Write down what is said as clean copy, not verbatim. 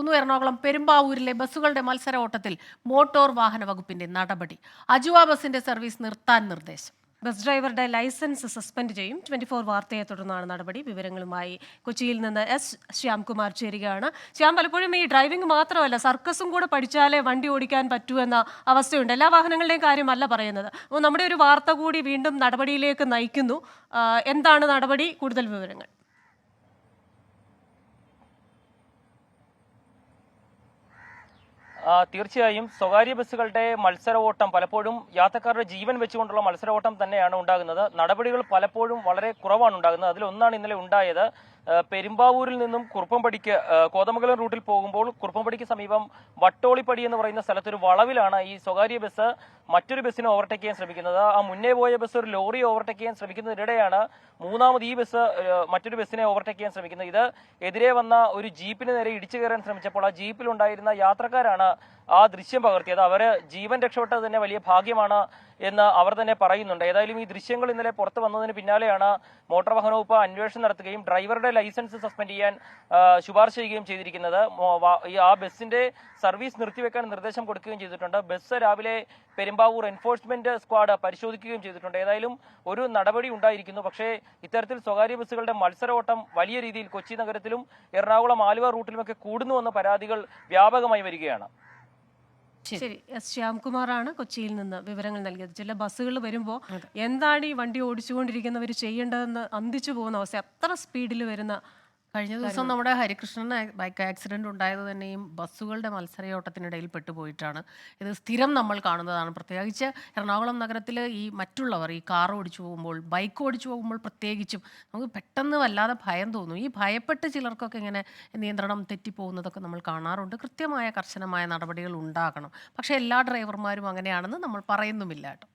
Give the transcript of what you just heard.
പോകുന്നു. എറണാകുളം പെരുമ്പാവൂരിലെ ബസ്സുകളുടെ മത്സര ഓട്ടത്തിൽ മോട്ടോർ വാഹന വകുപ്പിന്റെ നടപടി. അജുവ ബസിന്റെ സർവീസ് നിർത്താൻ നിർദ്ദേശം. ബസ് ഡ്രൈവറുടെ ലൈസൻസ് സസ്പെൻഡ് ചെയ്യും. 24 വാർത്തയെ തുടർന്നാണ് നടപടി. വിവരങ്ങളുമായി കൊച്ചിയിൽ നിന്ന് എസ് ശ്യാംകുമാർ ചേരുകയാണ്. ശ്യാം, പലപ്പോഴും ഈ ഡ്രൈവിംഗ് മാത്രമല്ല, സർക്കസും കൂടെ പഠിച്ചാലേ വണ്ടി ഓടിക്കാൻ പറ്റൂ എന്ന അവസ്ഥയുണ്ട്. എല്ലാ വാഹനങ്ങളുടെയും കാര്യമല്ല പറയുന്നത്. അപ്പോൾ നമ്മുടെ ഒരു വാർത്ത കൂടി വീണ്ടും നടപടിയിലേക്ക് നയിക്കുന്നു. എന്താണ് നടപടി? കൂടുതൽ വിവരങ്ങൾ. തീർച്ചയായും സ്വകാര്യ ബസ്സുകളുടെ മത്സര ഓട്ടം പലപ്പോഴും യാത്രക്കാരുടെ ജീവൻ വെച്ചുകൊണ്ടുള്ള മത്സര ഓട്ടം തന്നെയാണ് ഉണ്ടാകുന്നത്. നടപടികൾ പലപ്പോഴും വളരെ കുറവാണ് ഉണ്ടാകുന്നത്. അതിലൊന്നാണ് ഇന്നലെ ഉണ്ടായത്. പെരുമ്പാവൂരിൽ നിന്നും കുറുപ്പംപടിക്ക് കോതമംഗലം റൂട്ടിൽ പോകുമ്പോൾ കുറുപ്പംപടിക്ക് സമീപം വട്ടോളിപ്പടി എന്ന് പറയുന്ന സ്ഥലത്തൊരു വളവിലാണ് ഈ സ്വകാര്യ ബസ് മറ്റൊരു ബസ്സിനെ ഓവർടേക്ക് ചെയ്യാൻ ശ്രമിക്കുന്നത്. ആ മുന്നേ പോയ ബസ് ഒരു ലോറി ഓവർടേക്ക് ചെയ്യാൻ ശ്രമിക്കുന്നതിനിടെയാണ് മൂന്നാമത് ഈ ബസ് മറ്റൊരു ബസ്സിനെ ഓവർടേക്ക് ചെയ്യാൻ ശ്രമിക്കുന്നത്. ഇത് എതിരെ വന്ന ഒരു ജീപ്പിന് നേരെ ഇടിച്ചു കയറാൻ ശ്രമിച്ചപ്പോൾ ആ ജീപ്പിലുണ്ടായിരുന്ന യാത്രക്കാരാണ് ആ ദൃശ്യം പകർത്തിയത്. അവര് ജീവൻ രക്ഷപ്പെട്ടത് തന്നെ വലിയ ഭാഗ്യമാണ് എന്ന് അവർ തന്നെ പറയുന്നുണ്ട്. ഏതായാലും ഈ ദൃശ്യങ്ങൾ ഇന്നലെ പുറത്തു വന്നതിന് പിന്നാലെയാണ് മോട്ടോർ വാഹന വകുപ്പ് അന്വേഷണം നടത്തുകയും ഡ്രൈവറുടെ ലൈസൻസ് സസ്പെൻഡ് ചെയ്യാൻ ശുപാർശ ചെയ്യുകയും ചെയ്തിരിക്കുന്നത്. ആ ബസ്സിന്റെ സർവീസ് നിർത്തിവെക്കാൻ നിർദ്ദേശം കൊടുക്കുകയും ചെയ്തിട്ടുണ്ട്. ബസ് രാവിലെ പെരുമ്പാവൂർ എൻഫോഴ്സ്മെന്റ് സ്ക്വാഡ് പരിശോധിക്കുകയും ചെയ്തിട്ടുണ്ട്. ഏതായാലും ഒരു നടപടി ഉണ്ടായിരിക്കുന്നു. പക്ഷേ ഇത്തരത്തിൽ സ്വകാര്യ ബസ്സുകളുടെ മത്സരോട്ടം വലിയ രീതിയിൽ കൊച്ചി നഗരത്തിലും എറണാകുളം ആലുവ റൂട്ടിലുമൊക്കെ കൂടുന്നുവെന്ന പരാതികൾ വ്യാപകമായി വരികയാണ്. ശരി, എസ് ശ്യാംകുമാറാണ് കൊച്ചിയിൽ നിന്ന് വിവരങ്ങൾ നൽകിയത്. ചില ബസ്സുകൾ വരുമ്പോൾ എന്താണ് ഈ വണ്ടി ഓടിച്ചുകൊണ്ടിരിക്കുന്നവർ ചെയ്യേണ്ടതെന്ന് അന്തിച്ചു പോകുന്ന അവസ്ഥ. അത്ര സ്പീഡിൽ വരുന്ന കഴിഞ്ഞ ദിവസം നമ്മുടെ ഹരികൃഷ്ണന് ബൈക്ക് ആക്സിഡന്റ് ഉണ്ടായത് തന്നെയും ബസ്സുകളുടെ മത്സരയോട്ടത്തിനിടയിൽ പെട്ടുപോയിട്ടാണ്. ഇത് സ്ഥിരം നമ്മൾ കാണുന്നതാണ്. പ്രത്യേകിച്ച് എറണാകുളം നഗരത്തിൽ ഈ മറ്റുള്ളവർ ഈ കാർ ഓടിച്ചു പോകുമ്പോൾ, ബൈക്ക് ഓടിച്ചു പോകുമ്പോൾ പ്രത്യേകിച്ചും നമുക്ക് പെട്ടെന്ന് വല്ലാതെ ഭയം തോന്നും. ഈ ഭയപ്പെട്ട് ചിലർക്കൊക്കെ ഇങ്ങനെ നിയന്ത്രണം തെറ്റിപ്പോകുന്നതൊക്കെ നമ്മൾ കാണാറുണ്ട്. കൃത്യമായ കർശനമായ നടപടികൾ ഉണ്ടാകണം. പക്ഷേ എല്ലാ ഡ്രൈവർമാരും അങ്ങനെയാണെന്ന് നമ്മൾ പറയുന്നുമില്ല കേട്ടോ.